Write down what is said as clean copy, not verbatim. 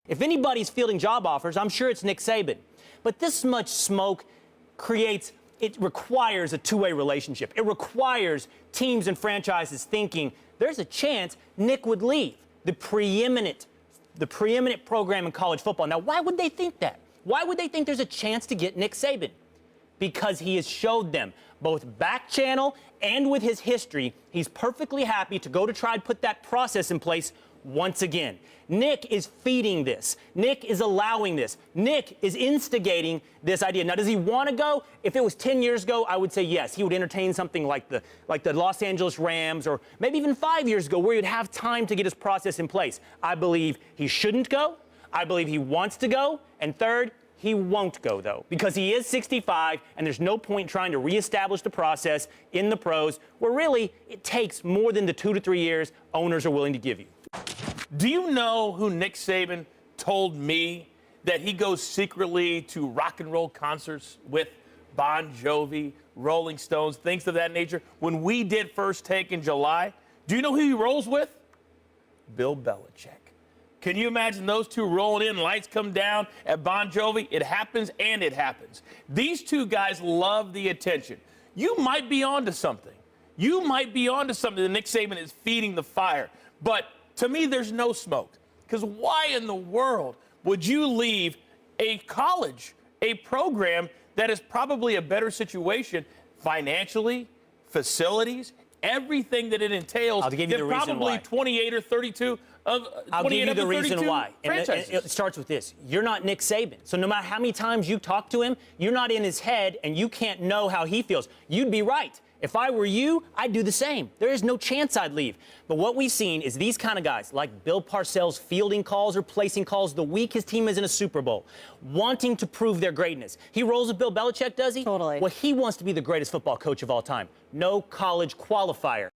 If anybody's fielding job offers, I'm sure it's Nick Saban. But this much smoke it requires a two-way relationship. It requires teams and franchises thinking there's a chance Nick would leave the preeminent program in college football. Now, why would they think that? Why would they think there's a chance to get Nick Saban? Because he has showed them, both back channel and with his history, he's perfectly happy to go to try and put that process in place once again. Nick is feeding this. Nick is allowing this. Nick is instigating this idea. Now, does he want to go? If it was 10 years ago, I would say yes. He would entertain something like the Los Angeles Rams, or maybe even 5 years ago, where he'd have time to get his process in place. I believe he shouldn't go. I believe he wants to go. And third, he won't go, though, because he is 65, and there's no point trying to reestablish the process in the pros, where really it takes more than the 2 to 3 years owners are willing to give you. Do you know who Nick Saban told me that he goes secretly to rock and roll concerts with? Bon Jovi, Rolling Stones, things of that nature. When we did First Take in July, do you know who he rolls with? Bill Belichick. Can you imagine those two rolling in, lights come down at Bon Jovi? It happens, and it happens. These two guys love the attention. You might be onto something. You might be onto something that Nick Saban is feeding the fire. But to me, there's no smoke. Because why in the world would you leave a college, a program that is probably a better situation financially, facilities, everything that it entails, I'll give you the reason probably why. 28 or 32 of I'll give you the reason why. And it starts with this. You're not Nick Saban. So no matter how many times you talk to him, you're not in his head, and you can't know how he feels. You'd be right. If I were you, I'd do the same. There is no chance I'd leave. But what we've seen is these kind of guys, like Bill Parcells, fielding calls or placing calls the week his team is in a Super Bowl, wanting to prove their greatness. He rolls with Bill Belichick, does he? Totally. Well, he wants to be the greatest football coach of all time. No college qualifier.